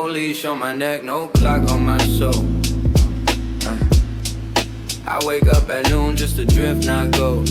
No leash on my neck, no clock on my soul. I wake up at noon just to drift, not go.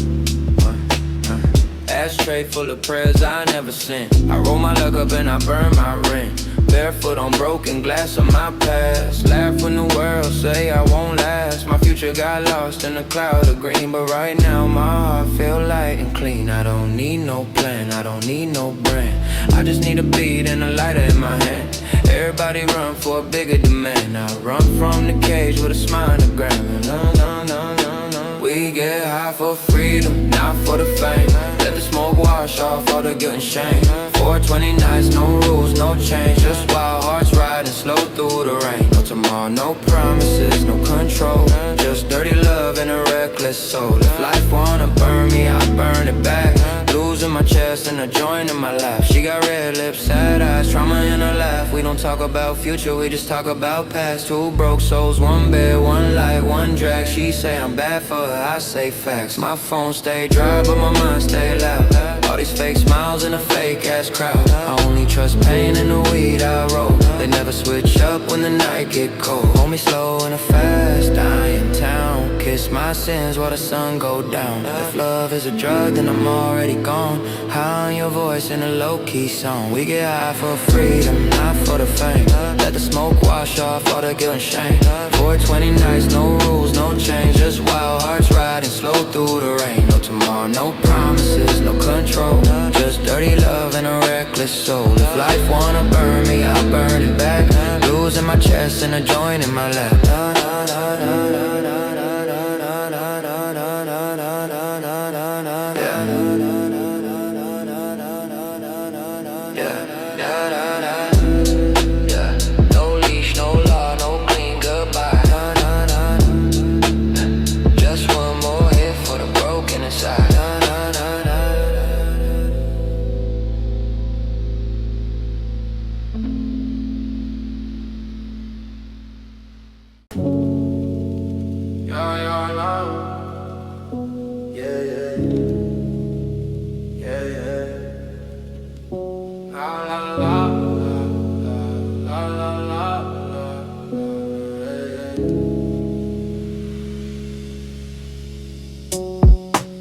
Ashtray full of prayers I never sent. I roll my luck up and I burn my rent. Barefoot on broken glass of my past. Laugh when the world say I won't last. My future got lost in a cloud of green, but right now my heart feel light and clean. I don't need no plan, I don't need no brand. I just need a beat and a lighter in my hand. Everybody run for a bigger demand. I run from the cage with a smile on the ground. No, no, no, no, no. We get high for freedom, not for the fame. Let the smoke wash off all the guilt and shame. 420 nights, no rules, no change. Just wild hearts riding slow through the rain. No tomorrow, no promises, no control. Just dirty love and a reckless soul. If life wanna burn me, I'll burn it back. Blues in my chest and a joint in my lap. She got red lips, sad eyes, trauma in her laugh. We don't talk about future, we just talk about past. Two broke souls, one bed, one light, one drag. She say I'm bad for her, I say facts. My phone stay dry, but my mind stay loud. All these fake smiles in a fake ass crowd. I only trust pain in the weed I roll. They never switch up when the night get cold. Hold me slow in a fast, I in town. Kiss my sins while the sun go down. If love is a drug, then I'm already gone. High on your voice in a low-key song. We get high for freedom, not for the fame. Let the smoke wash off all the guilt and shame. 420 nights, no rules, no change. Just wild hearts riding slow through the rain. No tomorrow, no promises, no control. Just dirty love and a reckless soul. If life wanna burn me, I'll burn it back. Blues in my chest and a joint in my lap.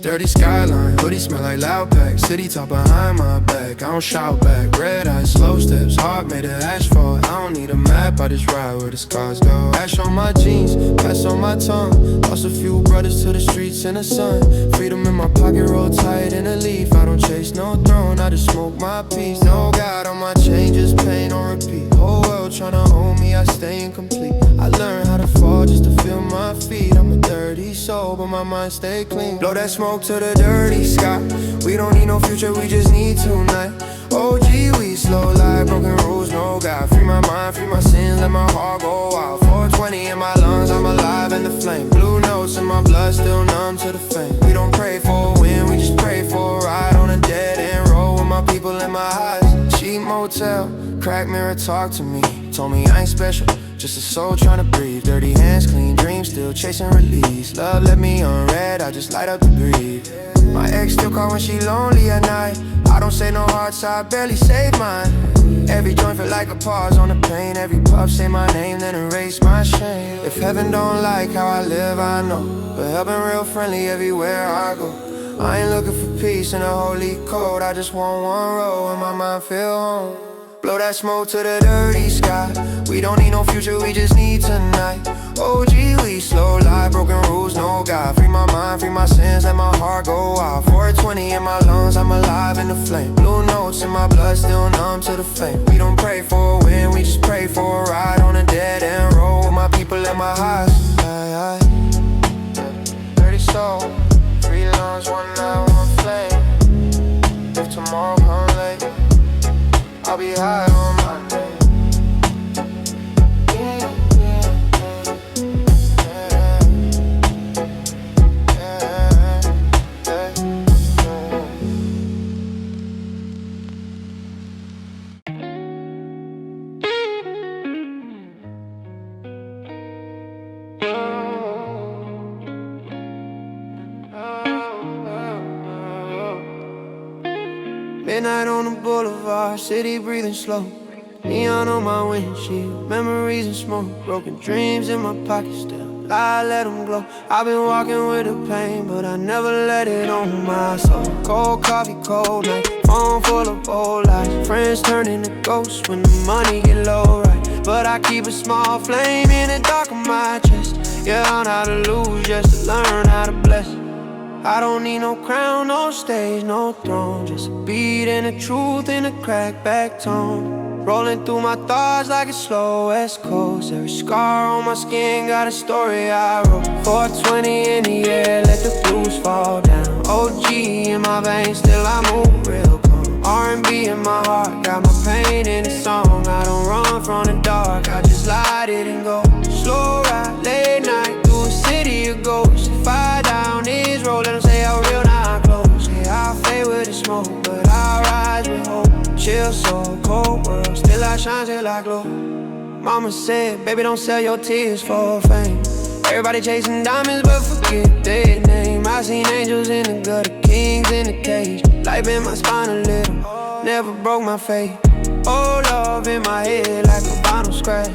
Dirty skyline, hoodie smell like loud pack. City talk behind my back, I don't shout back. Red eyes, slow steps, heart made of asphalt. I don't need a map, I just ride where the scars go. Ash on my jeans, pass on my tongue. Lost a few brothers to the streets in the sun. Freedom in my pocket, roll tight in a leaf. I don't chase no throne, I just smoke my peace. No God on my chain, just pain on repeat. Whole world tryna hold me, I stay incomplete. I learned how to fall just to feel my feet. I'm a dirty soul, but my mind stay clean. Blow that smoke to the dirty sky. We don't need no future, we just need tonight. OG, we slow like broken rules, no God. Free my mind, free my sins, let my heart go wild. 420 in my lungs, I'm alive in the flame. Blue notes in my blood, still numb to the fame. We don't pray for a win, we just pray for a ride on a dead end road with my people in my eyes. Cheap motel, crack mirror talk to me. Told me I ain't special, just a soul tryna breathe. Dirty hands, clean dreams, still chasing release. Love let me on red, I just light up to breathe. My ex still call when she lonely at night. I don't say no hard side, barely save mine. Every joint feel like a pause on the pain. Every puff say my name, then erase my shame. If heaven don't like how I live, I know, but hell been real friendly everywhere I go. I ain't looking for peace in a holy code. I just want one road where my mind feel home. Blow that smoke to the dirty sky. We don't need no future, we just need tonight. OG, we slow life, broken rules, no God. Free my mind, free my sins, let my heart go out. 420 in my lungs, I'm alive in the flame. Blue notes in my blood, still numb to the fame. We don't pray for a win, we just pray for a ride on a dead end road with my people in my highs. Dirty soul, free lungs, one night, one flame. If tomorrow comes late, I'll be high on Monday. Midnight on the boulevard, city breathing slow. Neon on my windshield, memories and smoke, broken dreams in my pocket still. I let them glow. I've been walking with the pain, but I never let it on my soul. Cold coffee, cold night, phone full of old lies. Friends turn into ghosts when the money get low, right? But I keep a small flame in the dark of my chest. Yeah, I know how to lose just to learn how to bless. I don't need no crown, no stage, no throne. Just a beat and the truth in a cracked back tone. Rolling through my thoughts like a slow West Coast. Every scar on my skin got a story I wrote. 420 in the air, let the blues fall down. OG in my veins, still I move real calm. R&B in my heart, got my pain in the song. I don't run from the dark, I just light it and go. Slow ride, late night, through a city of ghosts. If I die on this road, let them say how real, now I close. Yeah, I fade with the smoke, but I rise with hope. Chill soul, cold world, still I shine, still I glow. Mama said, baby, don't sell your tears for fame. Everybody chasing diamonds, but forget their name. I seen angels in the gutter, kings in the cage. Life in my spine a little, never broke my faith. Oh, love in my head like a vinyl scratch.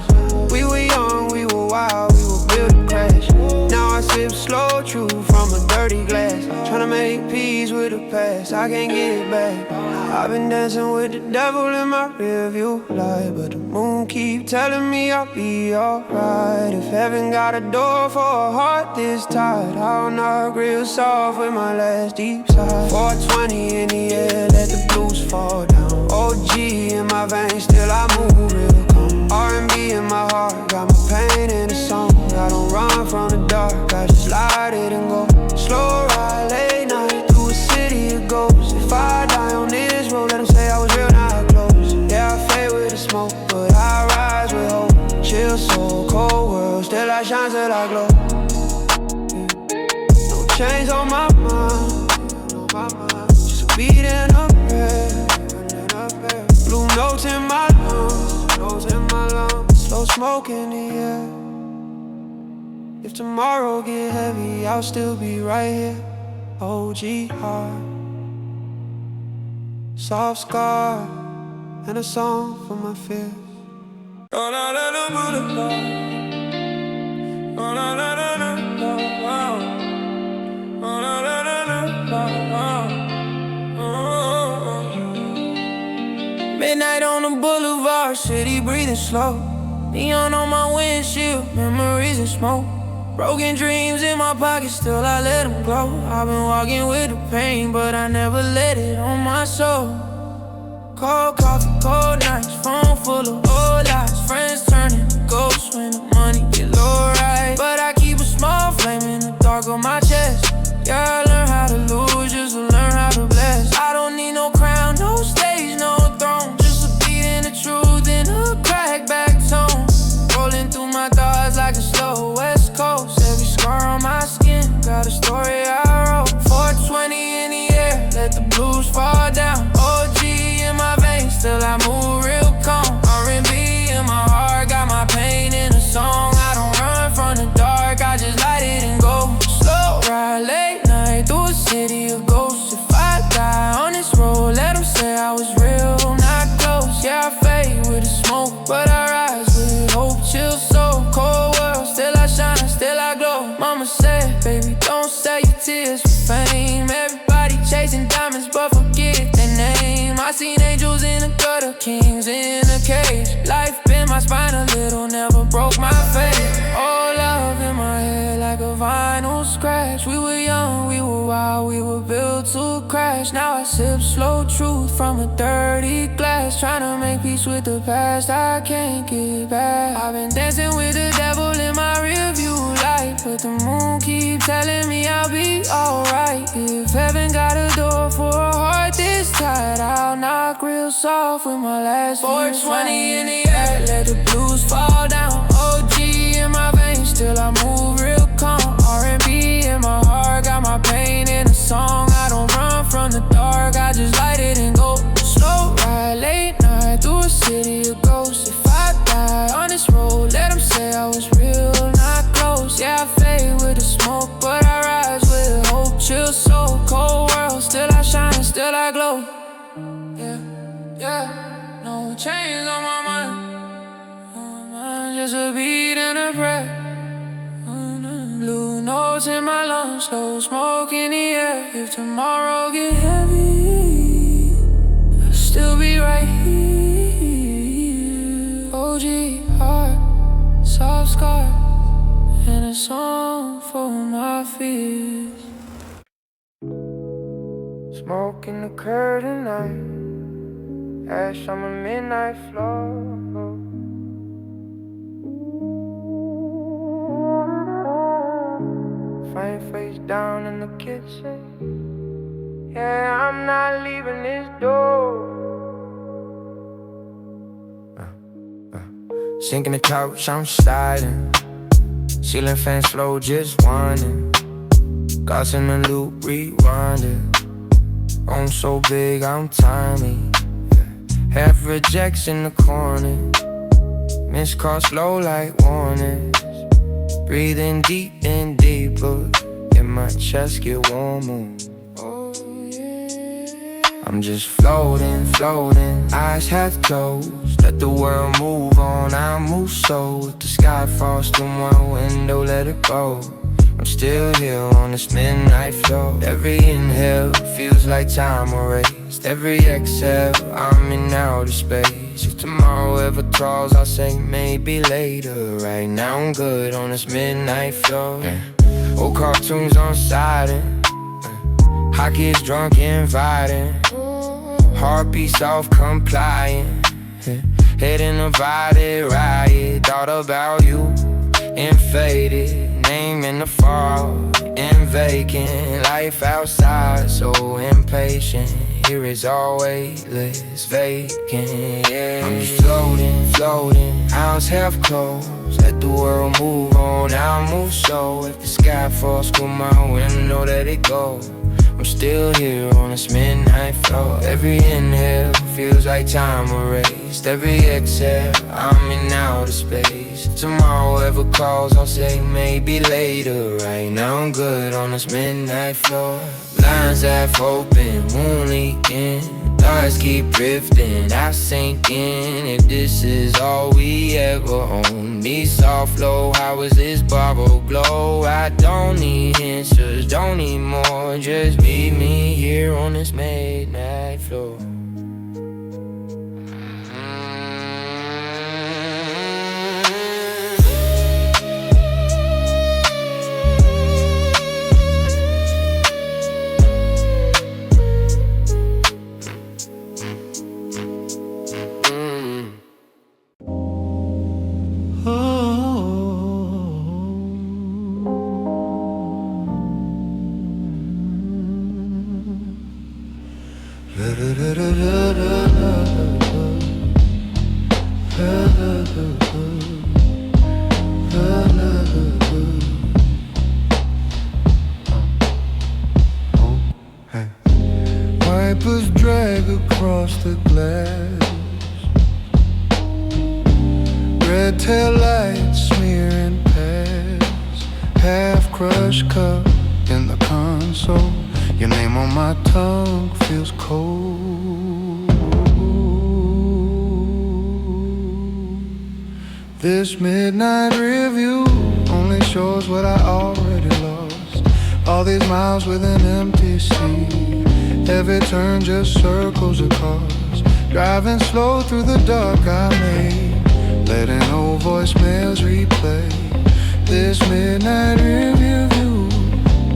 We were young, we were wild, we were built to crash. Now I sip slow truth from a dirty glass. Tryna make peace with the past, I can't get it back. I've been dancing with the devil in my rearview light, but the moon keep telling me I'll be alright. If heaven got a door for a heart this tight, I'll knock real soft with my last deep sigh. 420 in the air, let the blues fall down. OG in my veins, still I move real calm. R&B in my heart, got my pain in the song. I don't run from the dark, I just light it and go. Slow ride, late night, through a city of ghosts. If I die on this road, let them say I was real, now I close. Yeah, I fade with the smoke, but I rise with hope. Chill soul, cold world, still I shine, still I glow. Yeah. No chains on my mind, just a beat and a prayer. Blue notes in my lungs, slow smoke in the air. If tomorrow get heavy, I'll still be right here. OG heart, soft scar, and a song for my fears. On a little boulevard, on a little on a midnight on the boulevard, city breathing slow. Neon on my windshield, memories and smoke. Broken dreams in my pocket, still I let them glow. I've been walking with the pain, but I never let it on my soul. Cold coffee, cold nights, phone full of old lies. Friends turning to ghosts when the money get low, right? But I keep a small flame in the dark of my chest. Yeah, I learned how to lose just to learn how to bless. I don't need no crown, no stage, no throne. Just a beat and the truth in a cracked back tone. Rolling through my thoughts like a slow West Coast. Every scar on my skin got a story I wrote. 420 in the air, let the blues fall down. OG in my veins, still I move real calm. R&B in my heart, got my pain in a song. I don't run from the dark, I just light it and go. Slow ride, late night, through a city of ghosts. If I die on this road, let them say I was real, not close. Yeah, I fade with the smoke, but I rise with hope. Chill soul, cold world, still I shine, still I glow. Mama said, baby, don't sell your tears for fame. Everybody chasing diamonds, but forget their name. I seen angels in the gutter, kings in a cage. Life bent my spine a little, never broke my faith. Oh, love in my head like a vinyl scratch. We were young, we were wild, we were built to crash. Now I sip slow truth from a dirty glass. Tryna make peace with the past, I can't get back. I've been dancing with the devil in my rearview light, but the moon keep telling me I'll be alright. If heaven got a door for a heart this tight, I'll knock real soft with my last 420 in the air, let the blues fall down. OG in my veins, still I move real calm. R&B in my heart, got my pain in a song. I don't run from the dark, I just light it and go. Slow ride, late night, through a city of ghosts. If I die on this road, let them say I was real, not close. Yeah, I fade with the smoke, but I rise with hope. Chill soul, cold world, still I shine, still I glow. Yeah, yeah, no chains on my mind. is a beat and a breath. Blue notes in my lungs, slow smoke in the air. If tomorrow get heavy, I'll still be right here. OG heart, soft scar, and a song for my fears. Smoke in the curtain night, ash on my midnight floor. Fine face down in the kitchen. Yeah, I'm not leaving this door. Sinking the couch, I'm sliding. Ceiling fan slow, just winding. Got in the loop, rewinding. I'm so big, I'm tiny. Half rejects in the corner. Missed call slow like warnings. Breathing deep and deeper. And my chest get warmer. I'm just floating, floating. Eyes half closed. Let the world move on, I move so. If the sky falls through my window, let it go. I'm still here on this midnight floor. Every inhale feels like time erased. Every exhale, I'm in outer space. If tomorrow ever calls, I'll say maybe later. Right now I'm good on this midnight floor. Old cartoons on silent. Hot kids drunk inviting. Heartbeat self-compliant. Head in a violent riot. Thought about you and faded. Name in the fall and vacant. Life outside so impatient. Here is always less vacant, yeah. I'm just floating, floating. Eyes half closed. Let the world move on, I'll move so. If the sky falls through my window, let it go. I'm still here on this midnight floor. Every inhale feels like time erased. Every exhale, I'm in outer space. Tomorrow ever calls, I'll say maybe later. Right now I'm good on this midnight floor. Lines half open, moon leaking. Thoughts keep drifting, I sink in. If this is all we ever own, need soft flow, how is this bubble glow? I don't need answers, don't need more. Just meet me here on this midnight floor. Wipers drag across the glass. Red tail lights smearing past. Half crushed cup in the console. Your name on my tongue feels cold. This midnight review only shows what I already lost. All these miles with an empty seat. Every turn just circles a cause. Driving slow through the dark I made. Letting old voicemails replay. This midnight review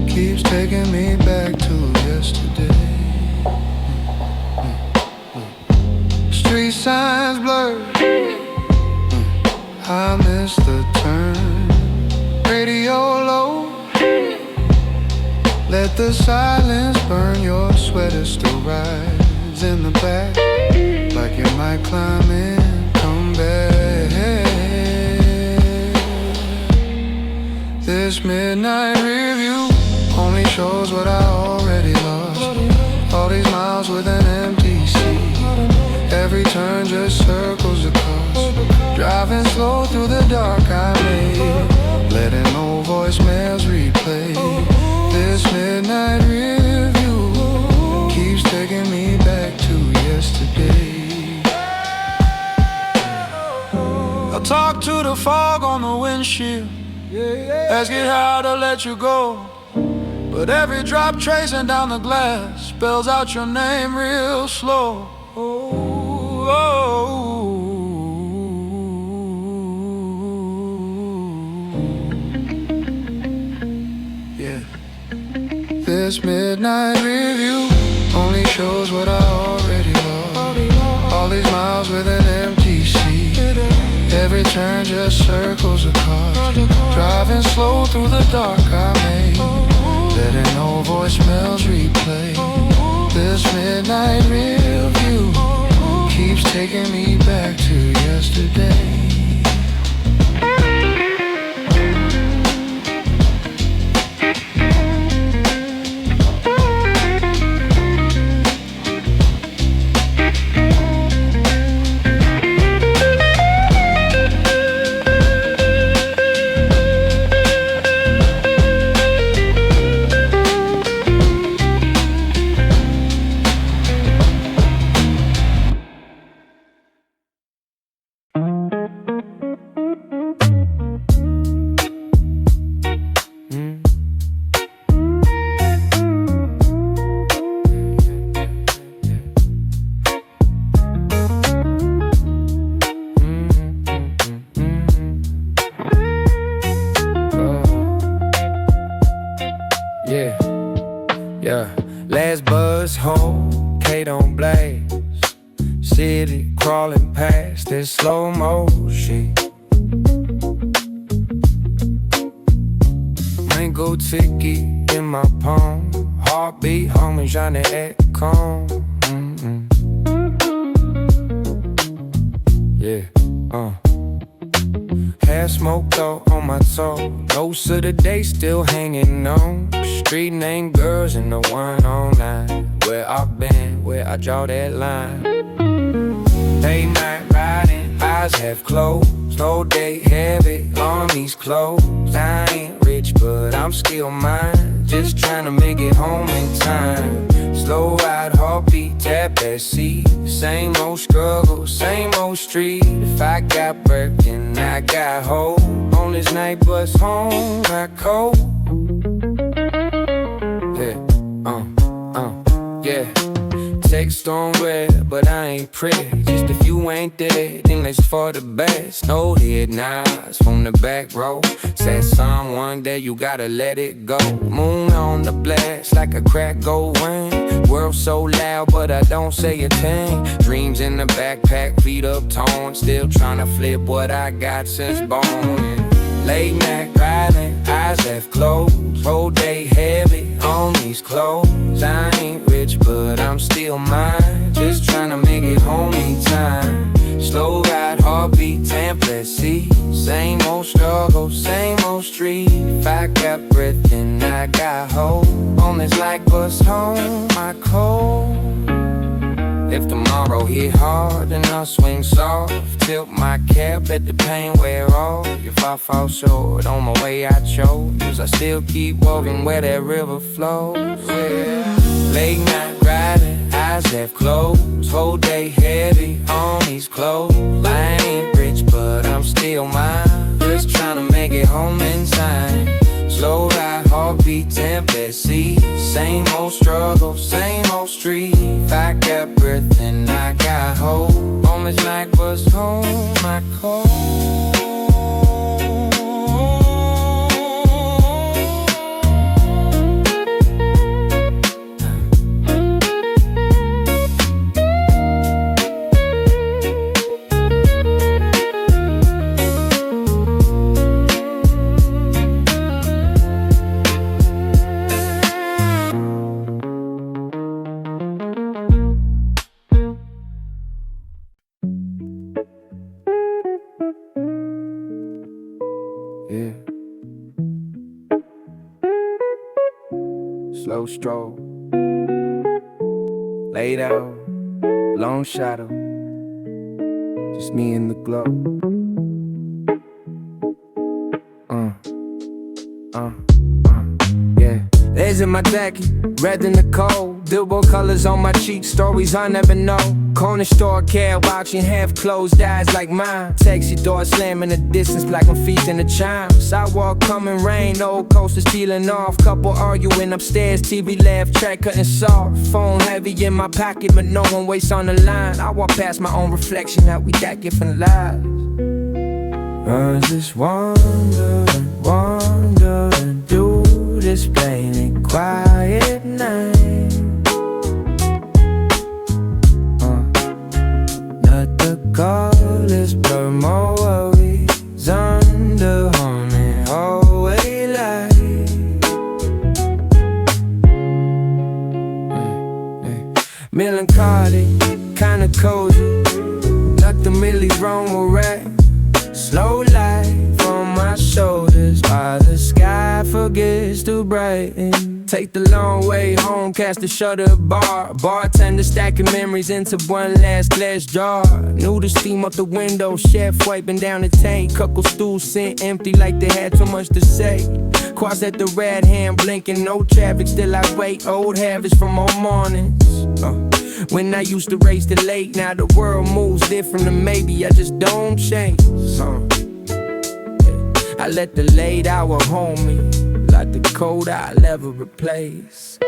keeps taking me back to yesterday. Street signs blurred, I missed the turn. Radio low, let the silence burn. Your sweater still rise in the back, like you might climb in, come back. This midnight review only shows what I already lost. All these miles with an empty seat. Every turn just circles the course. Driving slow through the dark I made. Letting old voicemails replay. This midnight review keeps taking me back to yesterday. I'll Talk to the fog on the windshield, ask it how to let you go. But every drop tracing down the glass spells out your name real slow. Oh, oh, yeah. This midnight review only shows what I already lost. All these miles with an empty seat, every turn just circles the cars. Driving slow through the dark I made, letting old voicemails replay. This midnight review keeps taking me back to yesterday. Last bus home, Kate on blaze. City crawling past in slow motion. Mango ticket in my palm, heartbeat humming, Johnny at calm. Yeah, half smoked out on my toe. Most of the day still hanging on. Street name girls in the 109. Where I've been, where I draw that line. Late night riding, eyes half closed. No day heavy on these clothes. I ain't rich, but I'm still mine. Just trying to make it home in time. Slow ride, heartbeat, tap that seat. Same old struggle, same old street. If I got breath, then I got hope. On this night bus home, I cold. Yeah. Text on red, but I ain't pretty. Just if you ain't there, then that's for the best. No head nods from the back row. Said someone that you gotta let it go. Moon on the blast like a crack gold ring. World so loud, but I don't say a thing. Dreams in the backpack, feet up tone. Still tryna flip what I got since born. Late night riding, eyes half closed. Whole day heavy on these clothes. I ain't rich, but I'm still mine. Just tryna make it home in time. Slow ride, heartbeat, template, see. Same old struggle, same old street. If I got breath, then I got hope. On this light bus home, I cold. If tomorrow hit hard, then I'll swing soft. Tilt my cap, let the pain wear off. If I fall short on my way I chose, I still keep walking where that river flows. Yeah. Late night riding, eyes half closed. Whole day heavy on these clothes. I ain't rich, but I'm still mine. Just tryna make it home in time. Slow ride, heartbeat, template, see. Same old struggle, same old street. If I got breath, then I got hope. On this night bus home, I call. Yeah. Slow stroll, laid out, long shadow, just me in the glow. Yeah. There's in my jacket, red in the cold. Billboard colors on my cheeks, stories I never know. Corner store cab watching half closed eyes like mine. Taxi door slamming the distance, black my feet in the chime. Sidewalk coming rain, old coasters peeling off. Couple arguing upstairs, TV laugh, track cutting soft. Phone heavy in my pocket, but no one waits on the line. I walk past my own reflection, how we got different lives. I was just wondering, do this plain and quiet night. Let the colors blur my worries under haunted hallway light. Melancholy, kinda cozy, nothing really wrong with rap. Slow life on my shoulders while the sky forgets to brighten. Take the long way home, cast the shutter bar. Bartender stacking memories into one last glass jar. Noodles steam up the window, chef wiping down the tank. Cuckle stool sent empty like they had too much to say. Cross at the red hand blinking, no traffic, still I wait. Old habits from old mornings. When I used to race the late, now the world moves different and maybe I just don't change. I let the late hour home me, like the cold I'll never replace.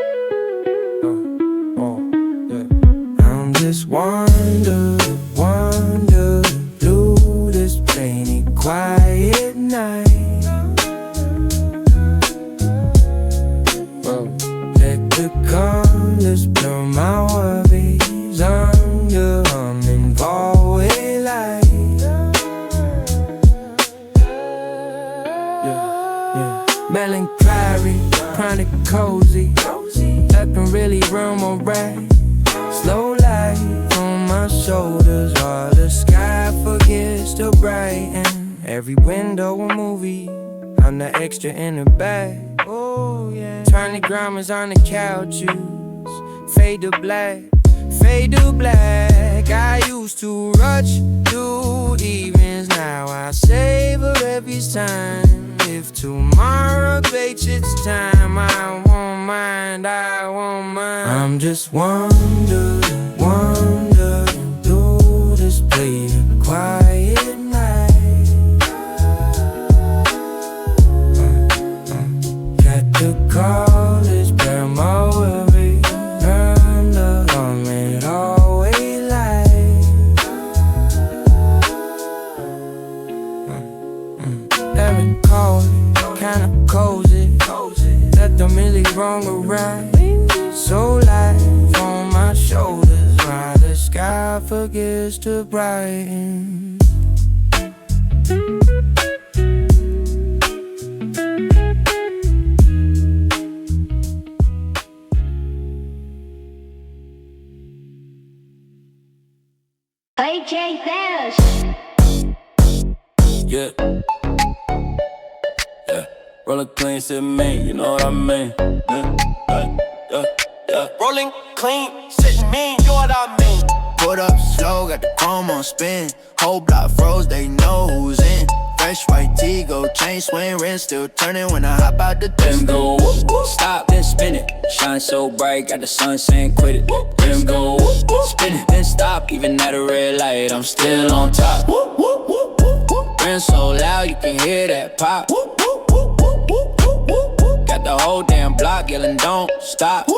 I'm just wondering through this plain and quiet night. Let the colors blur my worries under humming hallway light. Melancholy, chronic cozy, nothing really wrong or right. Slow light on my shoulders while the sky forgets to brighten. Every window a movie, I'm the extra in the back. Oh yeah. Turn the grandmas on the couches, fade to black, fade to black. I used to rush through evenings, now I savor every time. If tomorrow abates its time, I won't mind. I'm just wondering through this place of quiet night. Got the colors, blur my worries, burn the haunted hallway light. Melancholy, kinda cozy, nothing really wrong or right. So light on my shoulders while the sky forgets to brighten. AJ Dash. Yeah. Rolling clean, sit mean, you know what I mean? Rolling clean, sitting mean, you know what I mean? Put up slow, got the chrome on spin. Whole block froze, they know who's in. Fresh white tee, go chain swing, rinse, still turning when I hop out the Them go disco. whoop, whoop, stop, then spin it. Shine so bright, got the sun saying quit it. Them go whoop, whoop, spin it, then stop. Even at a red light, I'm still on top. Ring so loud, you can hear that pop. Got the whole damn block yelling, don't stop.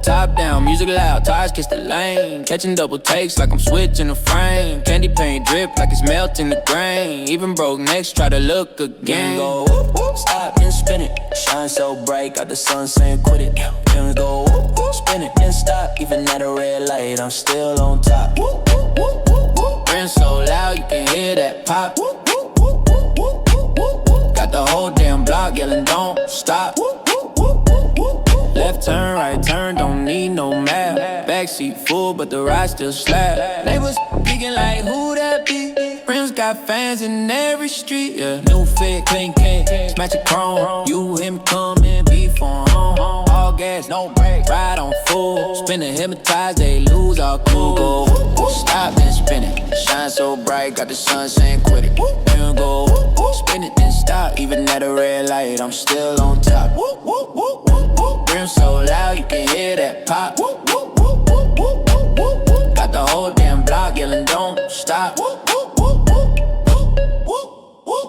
Top down, music loud, tires kiss the lane. Catching double takes like I'm switching the frame. Candy paint drip like it's melting the grain. Even broke necks try to look again. Go whoop, whoop, stop and spin it. Shine so bright, got the sun saying quit it. Then we go whoop, whoop, spin it, then stop. Even at a red light, I'm still on top. Ring so loud, you can hear that pop. Got the whole damn block yelling, don't stop. Left turn, right turn, don't need no map. Backseat full, but the ride still slap. Neighbors peeking like, who that be? Friends got fans in every street, yeah. New fit, clean cake, smash a chrome. You him coming, beef on home. All gas, no brake, ride on full. Spinning hypnotized, they lose all cool. Go, stop and spin it. Shine shine so bright, got the sun saying quit it. Then we go, spin it, then stop. Even at a red light, I'm still on top. Rim so loud, you can hear that pop. Got the whole damn block yelling, don't stop.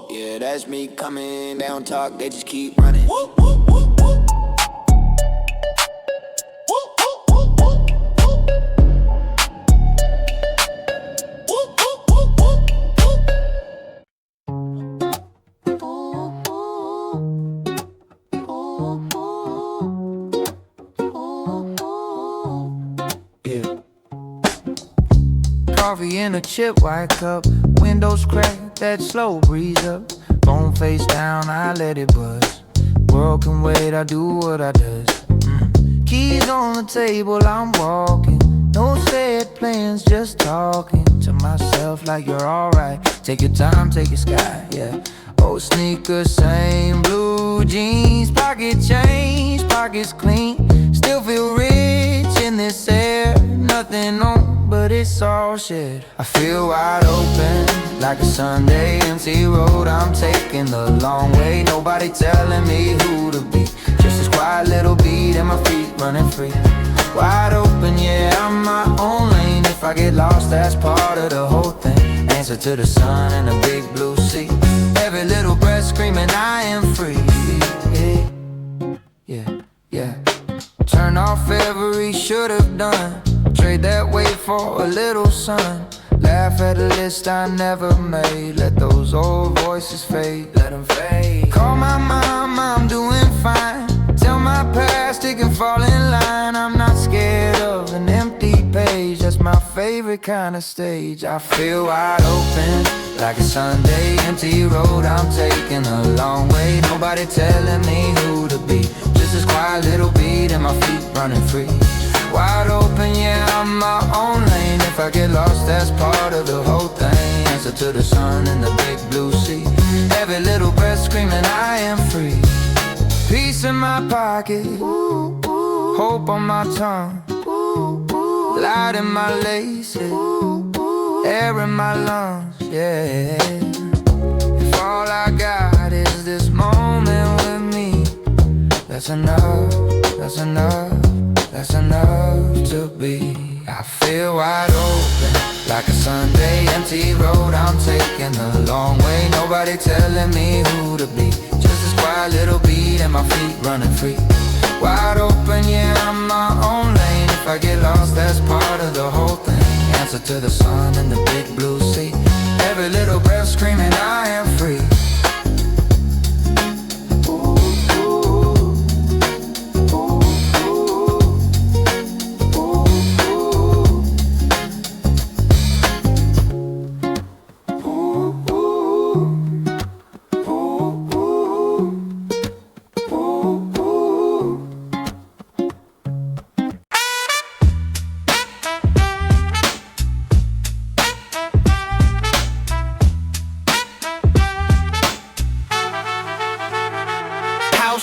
Yeah, that's me coming, they don't talk, they just keep running. Coffee in a chip white cup, windows cracked, that slow breeze up. Phone face down, I let it buzz. World can wait, I do what I does. Keys on the table, I'm walking. No set plans, just talking to myself like you're alright. Take your time, take your sky, yeah. Old sneakers, same blue jeans. Pocket change, pockets clean. Still feel rich in this air. Nothing on, but it's all shit. I feel wide open, like a Sunday empty road. I'm taking the long way, nobody telling me who to be. Just this quiet little beat and my feet running free. Wide open, yeah, I'm my own lane. If I get lost, that's part of the whole thing. Answer to the sun and a big blue sea. Every little breath screaming, I am free. Yeah, yeah. Turn off every should've done. Trade that weight for a little sun. Laugh at a list I never made. Let those old voices fade, let them fade. Call my mom, I'm doing fine. Tell my past it can fall in line. I'm not scared of an empty page. That's my favorite kind of stage. I feel wide open, like a Sunday empty road. I'm taking a long way, nobody telling me who to be. Just this quiet little beat and my feet running free. Wide open, yeah, I'm my own lane. If I get lost, that's part of the whole thing. Answer to the sun and the big blue sea. Every little breath screaming, I am free. Peace in my pocket, hope on my tongue, light in my laces, air in my lungs, yeah. If all I got is this moment with me, that's enough, that's enough. That's enough to be. I feel wide open, like a Sunday empty road. I'm taking a long way, nobody telling me who to be. Just this quiet little beat and my feet running free. Wide open, yeah, I'm my own lane. If I get lost, that's part of the whole thing. Answer to the sun and the big blue sea. Every little breath screaming, I am free.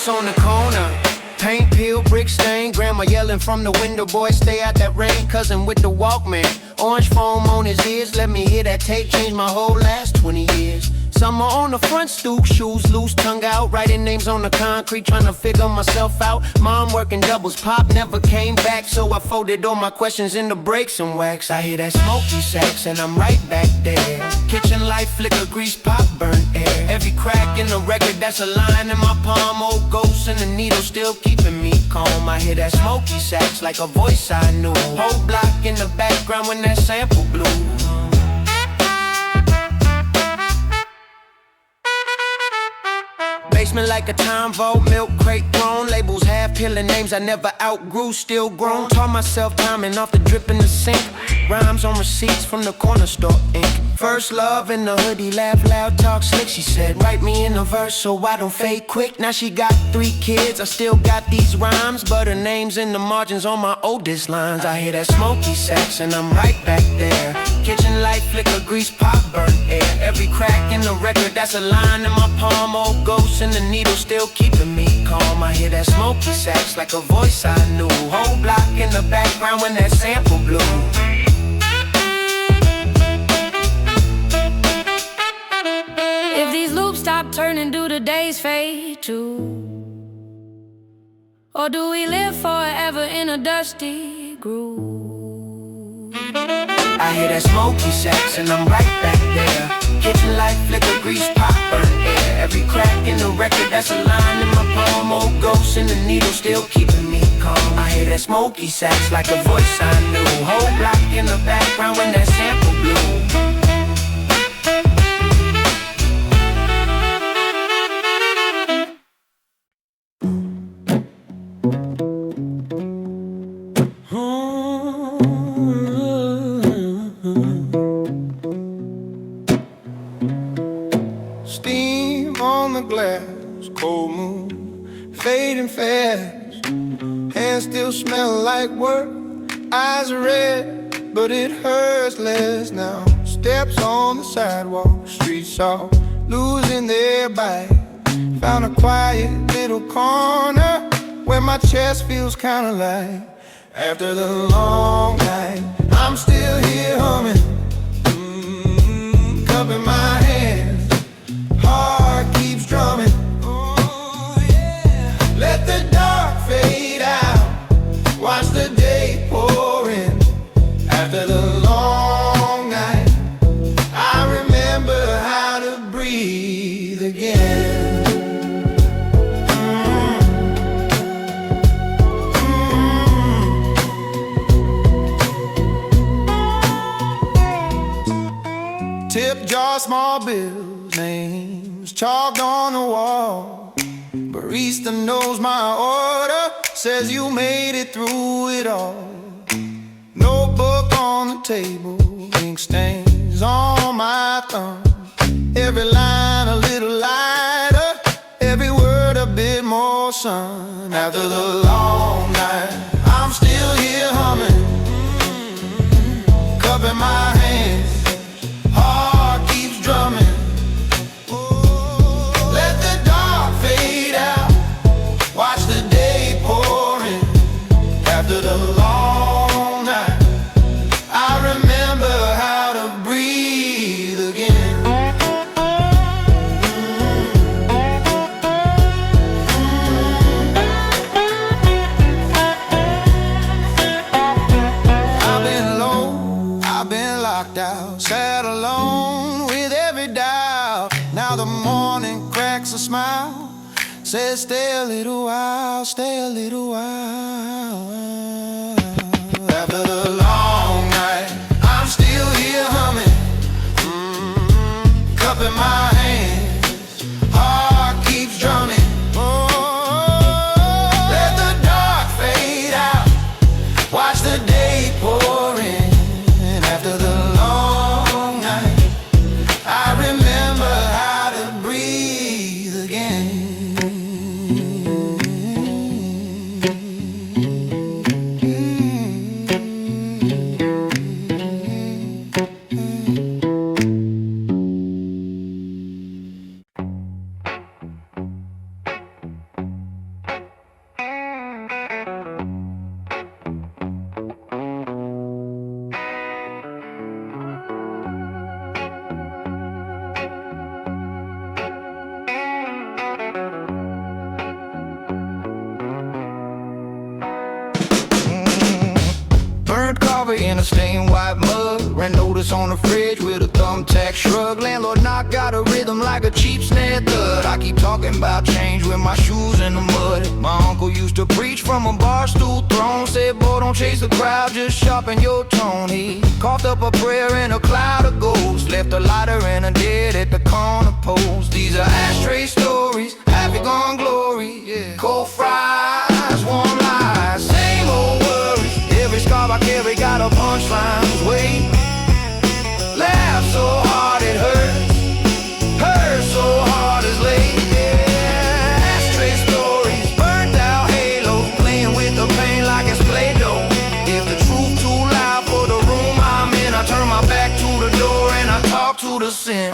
On the corner, paint peel, brick stain. Grandma yelling from the window, boy, stay out that rain. Cousin with the Walkman, orange foam on his ears. Let me hear that tape, change my whole last 20 years. Summer on the front stoop, shoes loose, tongue out. Writing names on the concrete, trying to figure myself out. Mom working doubles, pop never came back. So I folded all my questions into breaks and wax. I hear that smoky sax and I'm right back there. Kitchen light, flicker, grease, pop, burnt air. Every crack in the record, that's a line in my palm. Old ghosts and the needle still keeping me calm. I hear that smoky sax like a voice I knew. Whole block in the background when that sample blew. Basement like a time vault, milk crate thrown. Labels half peeling, names I never outgrew, still grown. Taught myself timing off the drip in the sink. Rhymes on receipts from the corner store ink. First love in the hoodie, laugh loud, talk slick. She said, write me in a verse so I don't fade quick. Now she got 3 kids, I still got these rhymes. But her name's in the margins on my oldest lines. I hear that smoky sax and I'm right back there. Kitchen light, flicker, grease, pop, burnt air. Every crack in the record, that's a line in my palm. Old ghosts and the needle still keeping me calm. I hear that smoky sax like a voice I knew. Whole block in the background when that sample blew. Or do we live forever in a dusty groove? I hear that smoky sax and I'm right back there. Kitchen light, flicker, grease, pop, burn air. Every crack in the record, that's a line in my palm. Old ghosts in the needle still keeping me calm. I hear that smoky sax like a voice I knew. Whole block in the background when that sample blew. Steam on the glass, cold moon, fading fast. Hands still smell like work, eyes are red, but it hurts less now. Steps on the sidewalk, streets soft, losing their bite. Found a quiet little corner where my chest feels kinda light. After the long night, I'm still here humming, cup in my hands, heart keeps drumming. Oh, yeah. Let the dark fade out, watch the day pour in. After the long night, I remember how to breathe again. Tip jar, small bills, names chalked on the wall. Barista knows my order, says you made it through it all. Notebook on the table, ink stains on my thumb. Every line a little lighter, every word a bit more sun. After the long night, I'm still here humming, cup in my hands, heart keeps drumming. Let the dark fade out, watch the day pour in. After the long night, I remember how to breathe again. I've been low, I've been locked out, sat alone with every doubt. Now the morning cracks a smile, says stay a little while, stay a little while. After the long night, I'm still here humming, cup in my hands, heart keeps drumming. Let the dark fade out, watch the day pour in. After the long night, I remember how to breathe again. Burnt coffee in a stained white mug, ran notice on the fridge with a thumbtack shrug. Landlord knock got a rhythm like a cheap snare thud. I keep talking about change with my shoes in the mud. My uncle used to preach from a bar stool throne, said boy don't chase the crowd, just sharpen your tone. He coughed up a prayer in a cloud of ghosts, left a lighter and a dead at the corner post. These are ashtray stories, happy gone glory, yeah. Cold fries, warm lies, same old worries. Every scarf I carry got a punchline. Wait, laugh so hard it hurts, hurt so hard it's late. Yeah, ashtray stories, burnt out halos, playing with the pain like it's Play-Doh. If the truth too loud for the room I'm in, I turn my back to the door and I talk to the sin.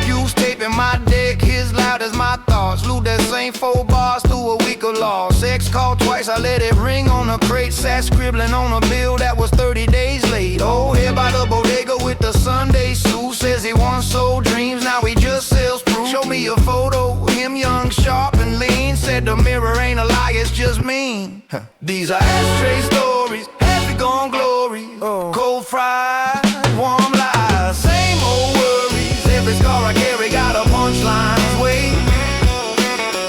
Fuse tape in my deck, his loud as my thoughts. Loot that same 4 bars through a week of loss. Sex call twice, I let it ring on a crate. Sat scribbling on a bill that was 30 days late. Oh, here by the bodega with the Sunday suit. Says he once sold dreams, now he just sells proof. Show me a photo, him young, sharp and lean. Said the mirror ain't a lie, it's just me. These are ashtray stories, happy gone glory. Cold fried, warm lies, same old worries. Every scar I carry got a punchline. Wait,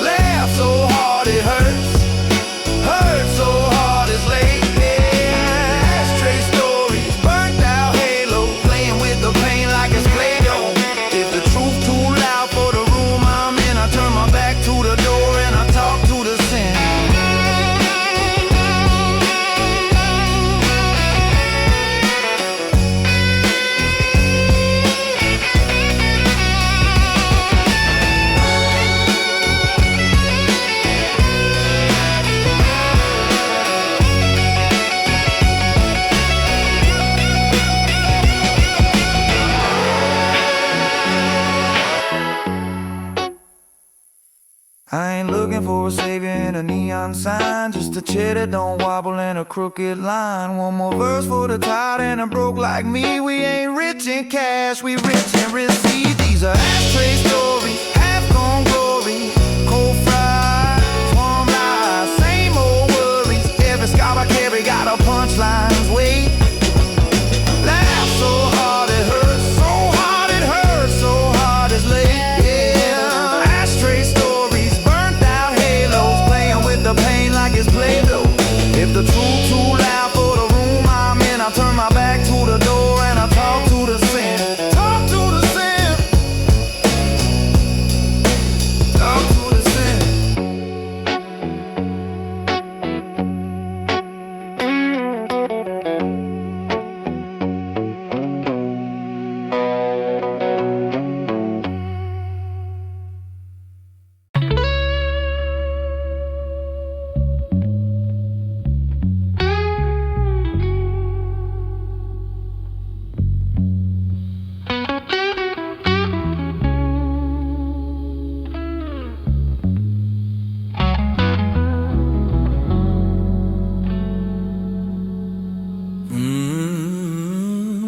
laugh so hard it hurts, hurt so hard it's late. Yeah, ashtray stories, burnt out halo, playing with the pain like it's Play-Doh. If the truth too loud for the room I'm in, I turn my back to the door and I talk to the sin. I ain't looking for a savior in a neon sign, just a chair that don't wobble in a crooked line. One more verse for the tired and the broke like me. We ain't rich in cash, we rich in receipt. These are ashtray stories, half gone glory. Cold fries, warm lies, same old worries. Every scar I carry got a punchline. Wait, laugh so hard it hurts, so hard it hurts, so hard it's late. Yeah, ashtray stories, burnt out halos, playing with the pain like it's Play-Doh. If the truth too loud for the room I'm in, I turn my back to the door and I talk to the sin. Talk to the sin. Talk to the sin.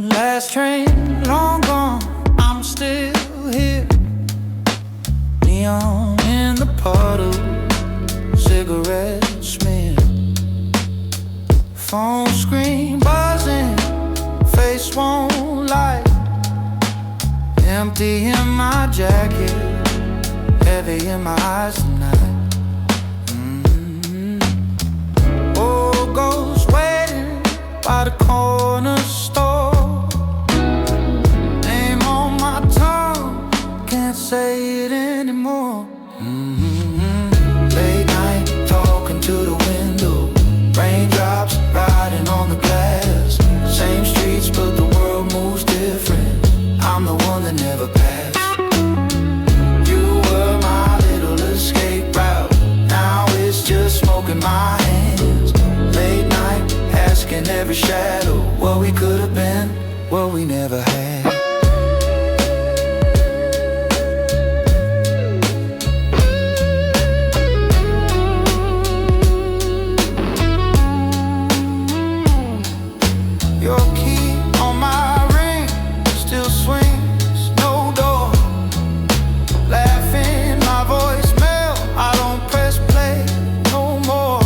Last train, long gone, I'm still here. Neon in the puddle, cigarette smear. Phone screen buzzing, face won't light. Empty in my jacket, heavy in my eyes tonight. Oh, ghost waiting by the corner store. Name on my tongue, can't say it anymore. Late night, talking to the window. Raindrops riding on the glass. Same streets, but the world moves different. I'm the one that never passed. You were my little escape route. Now it's just smoke in my hands. Late night, asking every shadow what we could have been, what we never had. Your key on my ring still swings, no door. Laughing, my voicemail, I don't press play no more.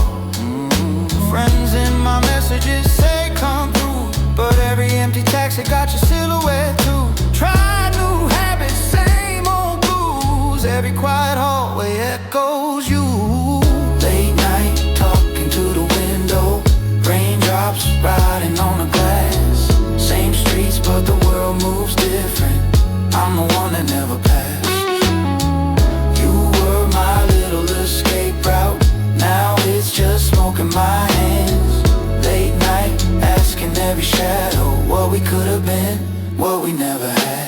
Friends in my messages say come through, but every empty taxi got your silhouette too. Try new habits, same old blues. Every quiet hallway echoes you. Late night, talking to the window. Raindrops riding on the glass. Same streets, but the world moves different. I'm the one that never passed. You were my little escape route. Now it's just smoke in my hands. Late night, asking every shadow what we could have been, what we never had.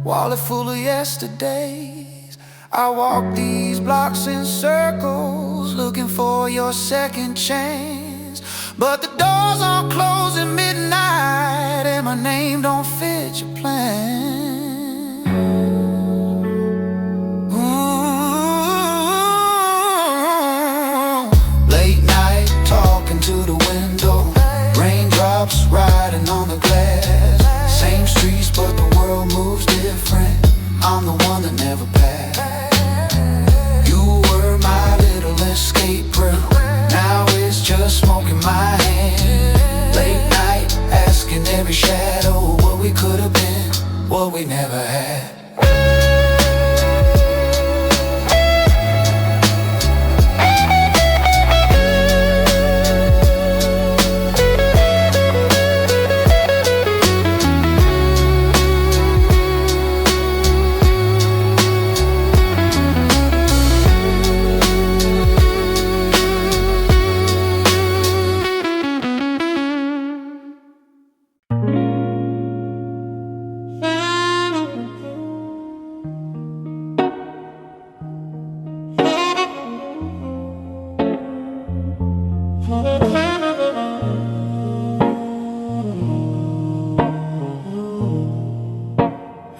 Wallet full of yesterdays. I walk these blocks in circles, looking for your second chance. But the doors all close at midnight, and my name don't fit your plan. Ooh. Late night talking to the window, raindrops riding on the glass. Same streets but the world moves different. I'm the one that never passed. You were my little escape route. Now it's just smoke in my hand. Late night asking every shadow what we could have been, what we never had.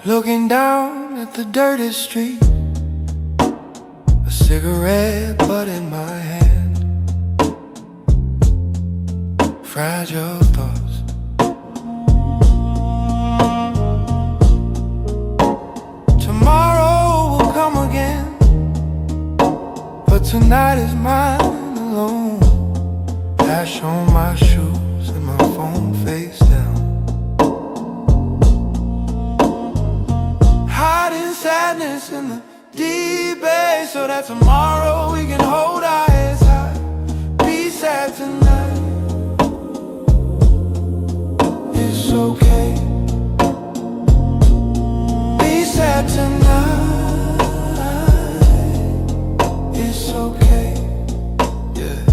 Looking down at the dirty street, a cigarette butt in my hand, fragile thoughts. Tomorrow will come again, but tonight is mine alone. Ash on my shoes and my phone face down. Hiding sadness in the deep bay, so that tomorrow we can hold our heads high. Be sad tonight, it's okay. Be sad tonight, it's okay. Yeah.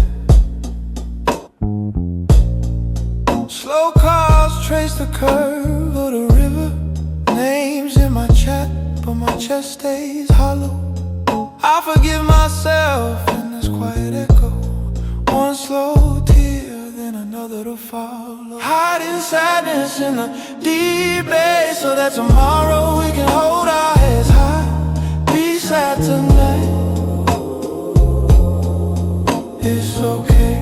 Slow cars trace the curve of the river. Names in my chat, but my chest stays hollow. I forgive myself in this quiet echo. One slow tear, then another to follow. Hiding sadness in the deep bay, so that tomorrow we can hold our heads high. Be sad tonight, it's okay.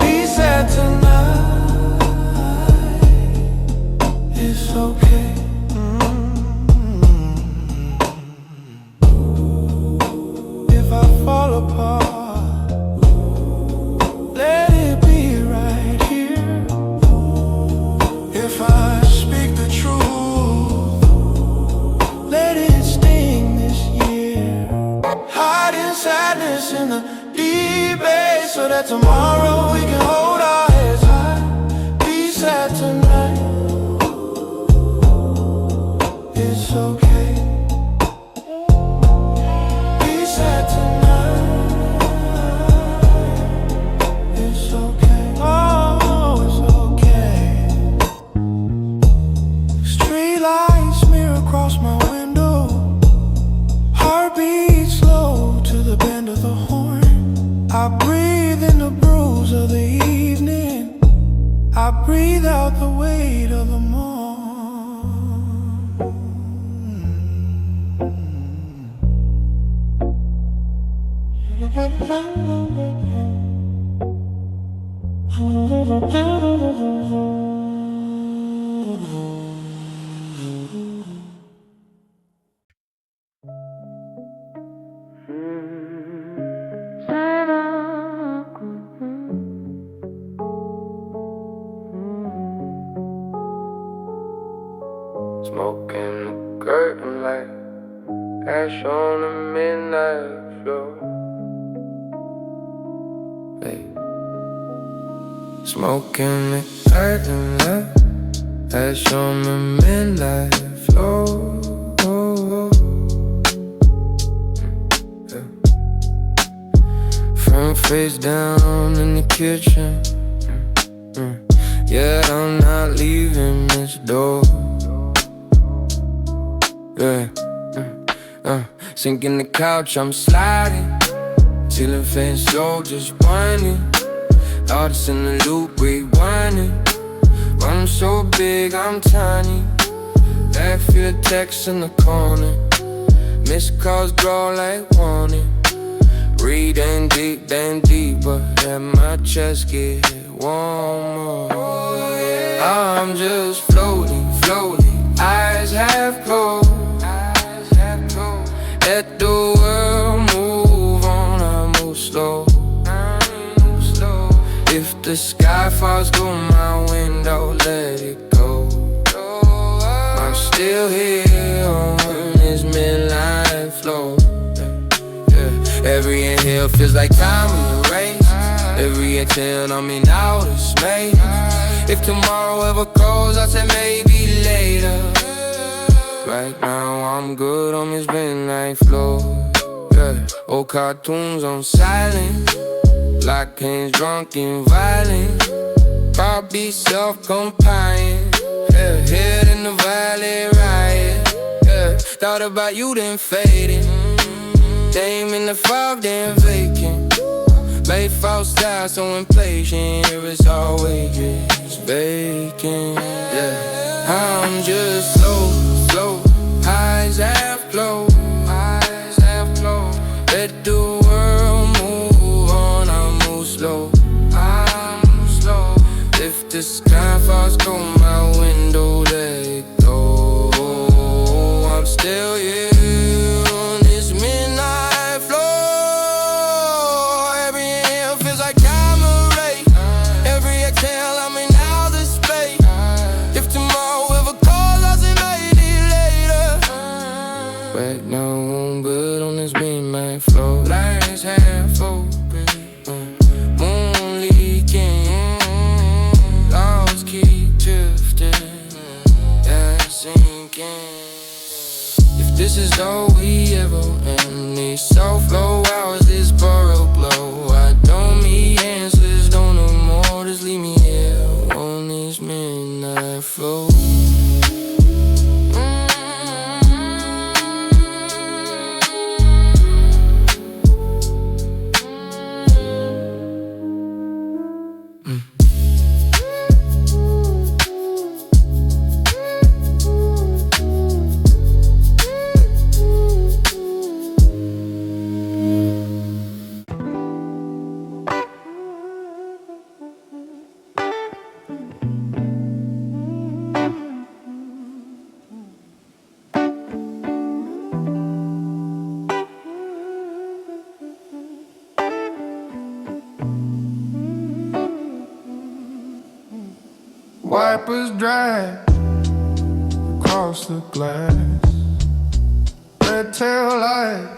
Be sad tonight, it's okay. If I fall apart, let it be right here. If I speak the truth, let it sting this year. Hiding sadness in the deep bay, so that tomorrow we can hold our heads high. Be sad tonight, it's okay. Be sad tonight, it's okay. Oh, it's okay. Street lights smear across my window. Heartbeat slow to the bend of the horn. I breathe in the bruise of the evening. I breathe out the weight of the morn. Smoking the curtain light, ash on the midnight floor. Hey. Smoking the curtain light, ash on the midnight floor. Yeah. Front face down in the kitchen. Yeah, I'm not leaving this door. Yeah, sinking the couch, I'm sliding. Ceiling fan slow, just whining. Artists in the loop, rewinding. I'm so big, I'm tiny. Backfield text in the corner. Missed calls grow like warning. Breathe in deep, then deeper. Let my chest get warmer. I'm just floating, floating. Eyes half closed. Let the world move on, I move slow. If the sky falls through my window, let it go. I'm still here on this midline flow. Yeah. Every inhale feels like time in a race. Every exhale I'm in outer space. If tomorrow ever goes, I say maybe later. Right now I'm good on this midnight flow. Yeah. Old cartoons on silent. Like hands drunk and violent. Probably self-complying. Yeah, head in the valley riot. Yeah, thought about you then fading. Dame in the fog then vacant. Made false style so impatient. Here it's always just vacant. Yeah, I'm just slow, slow. Eyes half closed. Let the world move on, I move slow. If the sky falls through my window, let it go. I'm still here on this midnight floor. Every inhale feels like I'm a ray. Every exhale I'm in outer space. If tomorrow ever calls, I'll say maybe later. Right now I'm good on this midnight floor. Lights half open, moon leaking. Clouds keep drifting, yeah, sinking. If this is all we ever end, these soft low hours, this borrowed glow. I don't need answers, don't know more, just leave me here on this midnight flow. Wipers dry across the glass. Red tail light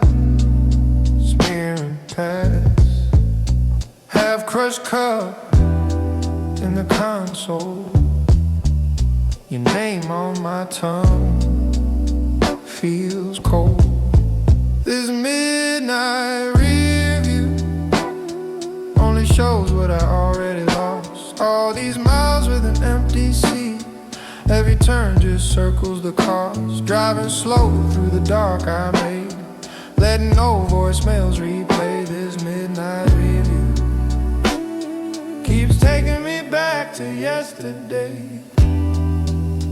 smearing past. Half crushed cup in the console. Your name on my tongue feels cold. This midnight review only shows what I already lost. All these miles with an empty seat. Every turn just circles the cars. Driving slow through the dark I made. Letting old voicemails replay. This midnight review keeps taking me back to yesterday.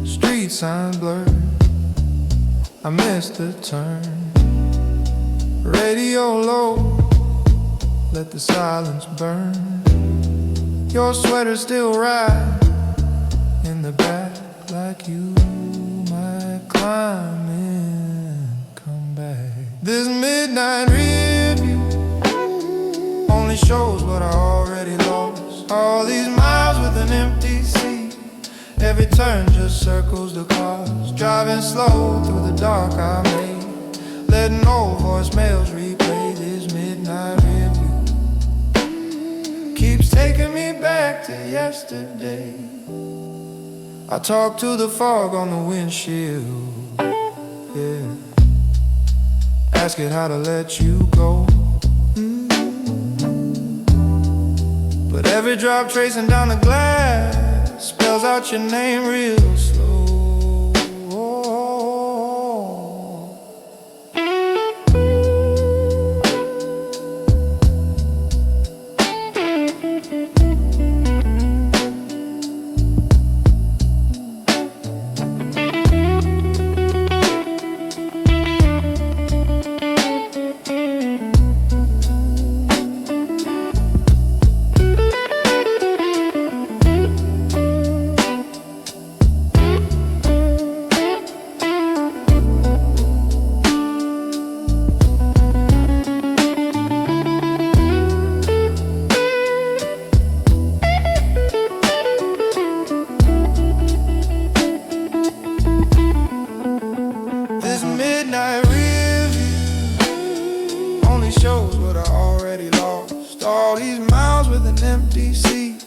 Street signs blurred, I missed the turn. Radio low, let the silence burn. Your sweater still right in the back, like you might climb in, come back. This midnight review only shows what I already lost. All these miles with an empty seat. Every turn just circles the cars. Driving slow through the dark I made. Letting old voicemails replay. This midnight review keeps taking me back to yesterday. I talk to the fog on the windshield, yeah. Ask it how to let you go. But every drop tracing down the glass spells out your name real slow. midnight review only shows what I already lost. All these miles with an empty seat,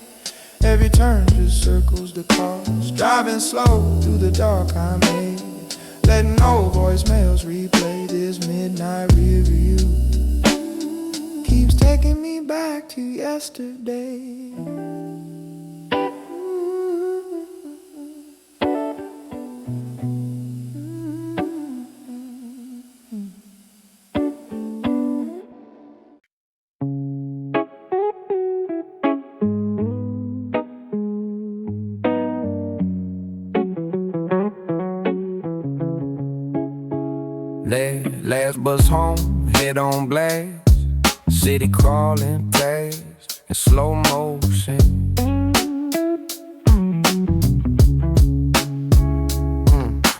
every turn just circles the cost. Driving slow through the dark I made, letting old voicemails replay. This midnight review keeps taking me back to yesterday. Last bus home, head on blast, city crawling past in slow motion.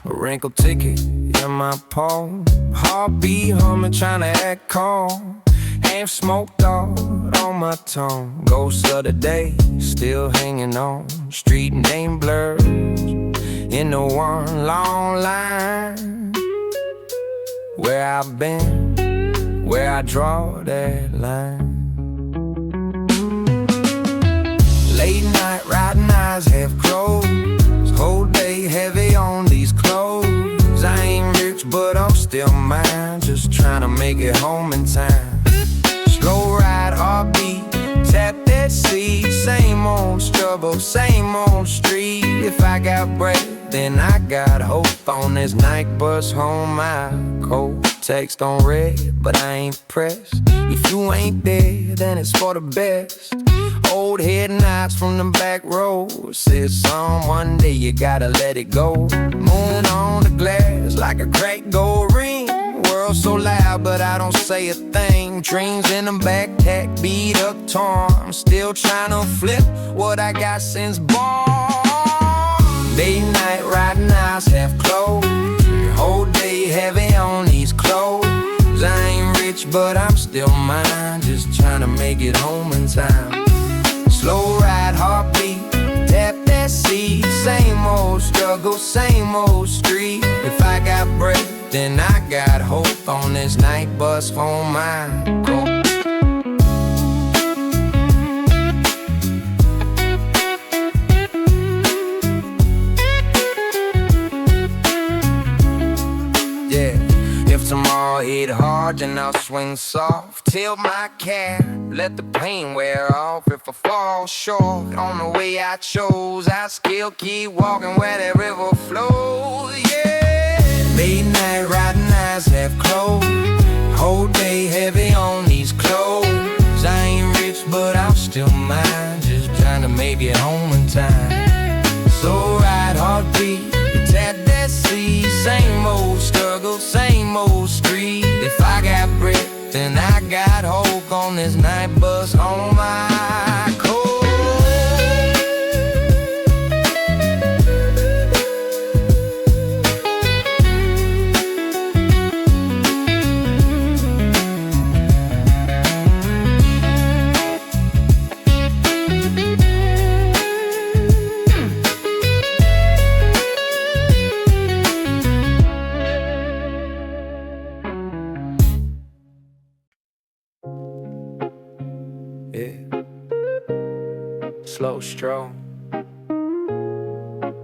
A wrinkled ticket in my palm, heartbeat humming, trying to act calm. Half smoked out on my tongue, ghosts of the day still hanging on. Street name blurs in the one long line. Where I've been, where I draw that line. Late night riding, eyes half closed, whole day heavy on these clothes. I ain't rich but I'm still mine, just trying to make it home in time. Slow ride, heartbeat, tap that seat. Same old struggle, same old street. If I got breath, then I got hope. On this night bus home, my cold text on red, but I ain't pressed. If you ain't there, then it's for the best. Old head nods from the back row, says one day you gotta let it go. Moving on the glass like a cracked gold ring. World so loud, but I don't say a thing. Dreams in the backpack, beat up, torn. I'm still trying to flip what I got since born. Day night riding, eyes half closed, whole day heavy on these clothes. I ain't rich but I'm still mine, just trying to make it home in time. Slow ride, heartbeat, tap that seat. Same old struggle, same old street. If I got breath, then I got hope. On this night bus home, my cold. If tomorrow hit hard, then I'll swing soft. Tilt my cap, let the pain wear off. If I fall short on the way I chose, I still keep walking where that river flows, yeah. Late night riding, eyes half closed, whole day heavy on these clothes. I ain't rich but I'm still mine, just trying to make it home in time. So ride, heartbeat, tap that seat. Same old struggle, same old street. If I got breath, then I got hope. On this night bus on my coast. Slow stroll,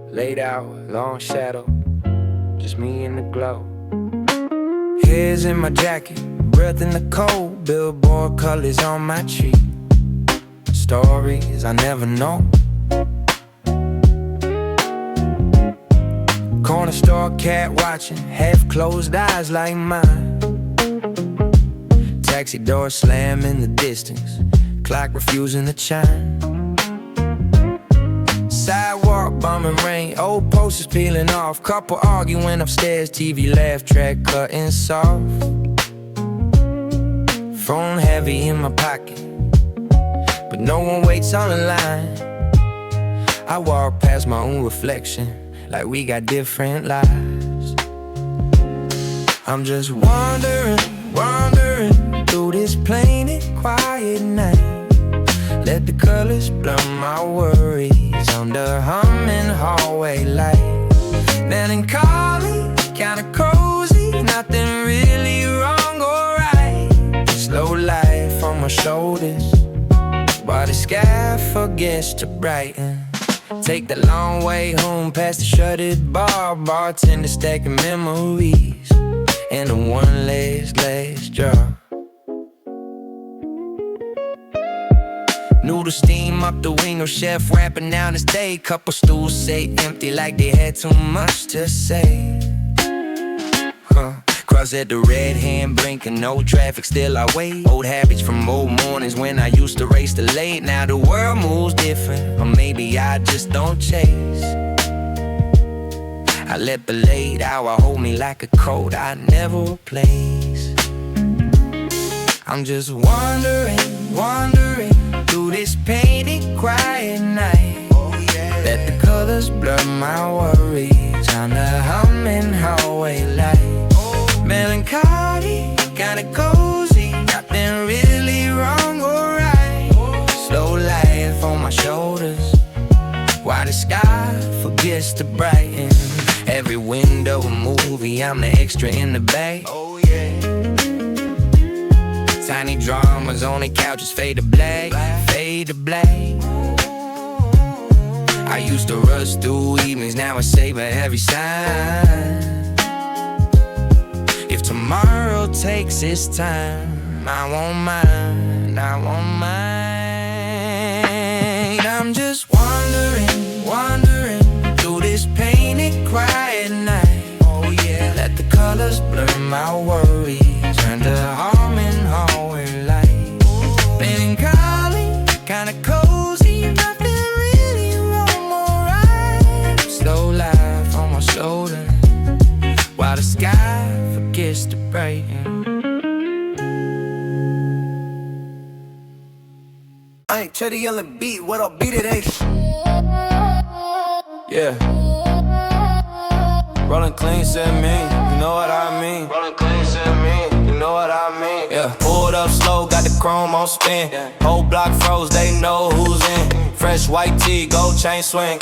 laid out, long shadow, just me in the glow. Hairs in my jacket, breath in the cold, billboard colors on my cheek. Stories I never know. Corner store cat watching, half closed eyes like mine. Taxi door slam in the distance, clock refusing to chime. Sidewalk bumming rain, old posters peeling off. Couple arguing upstairs, TV laugh track cutting soft. Phone heavy in my pocket, but no one waits on the line. I walk past my own reflection, like we got different lives. I'm just wandering through this plain and quiet night. Let the colors blur my worries under humming hallway light. Melancholy, kinda cozy, nothing shoulders, while the sky forgets to brighten. Take the long way home past the shuttered bar, bartender stacking memories in a one last glass jar. Noodle steam up the window, chef rapping down his day. Couple stools say empty like they had too much to say. Cross at the red hand blinking, no traffic, still I wait. Old habits from old mornings when I used to race the late. Now the world moves different, or maybe I just don't chase. I let the late hour hold me like a coat I never replace. I'm just wandering through this painted, quiet night. Let the colors blur my worries on the humming hallway light. Melancholy, kinda cozy, nothing really wrong or right. Slow life on my shoulders, while the sky forgets to brighten. Every window a movie, I'm the extra in the bay. Tiny dramas on the couches fade to black, fade to black. I used to rush through evenings, now I savor every sign. If tomorrow takes its time, I won't mind, I won't mind. I'm just wandering through this painted, quiet night. Oh yeah, let the colors blur my worries, turn to humming hallway light. Melancholy, kinda cozy, nothing really wrong or right. Slow life on my shoulders, while the sky forgets to brighten. I ain't Chetty on the beat, what up, beat it, eh? Yeah. Rollin' clean said me, you know what I mean. Rollin' clean said me, you know what I mean. Yeah. Pulled up slow, got the chrome on spin. Whole block froze, they know who's in. Fresh white tee, gold chain swing.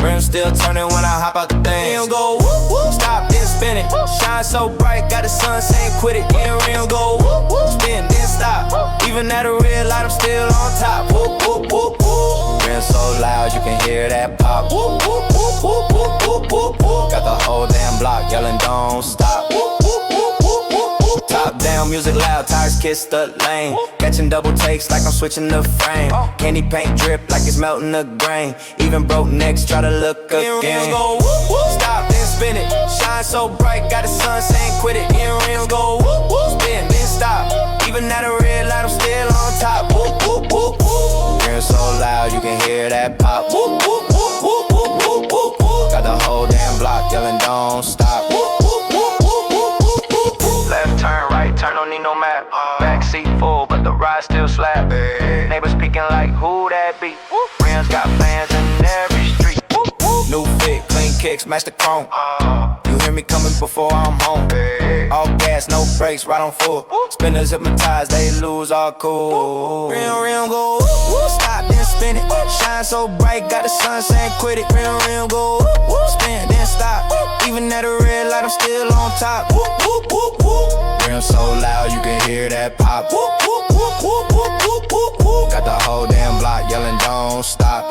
Rim still turning when I hop out the thing. Rim go whoop whoop, stop then spin it. Shine so bright, got the sun saying quit it. Rim go whoop whoop, spin then stop. Even at a red light, I'm still on top. Whoop whoop whoop whoop. Rim so loud you can hear that pop. Whoop whoop whoop whoop whoop whoop whoop whoop. Got the whole damn block yelling don't stop. Whoop whoop whoop whoop whoop whoop. Top down, music loud, tires kiss the lane. Catching double takes like I'm switching the frame. Candy paint drip like it's melting the grain. Even broke necks try to look again. Go whoop whoop, stop then spin it. Shine so bright, got the sun saying quit it. Rim go whoop whoop, spin then stop. Even at a red light, I'm still on top. Whoop whoop whoop whoop. Rim so loud you can hear that pop. Whoop whoop whoop whoop whoop whoop whoop whoop. Got the whole damn block yelling don't stop. Whoop whoop whoop whoop whoop whoop whoop. Left turn, right turn, don't need no map. Backseat full, but the ride still slap. Neighbors peeking like who that be. Rims got fans in every street. New fit, clean kicks, match the chrome. You hear me coming before I'm home. All gas, no brakes, right on full. Spinners hypnotized, they lose all cool. Rim go stop then spin it. Shine so bright, got the sun saying quit it. Rim go spin then stop. Even at a red light, I'm still on top. Rim so loud you can hear that pop. Got the whole damn block yelling don't stop.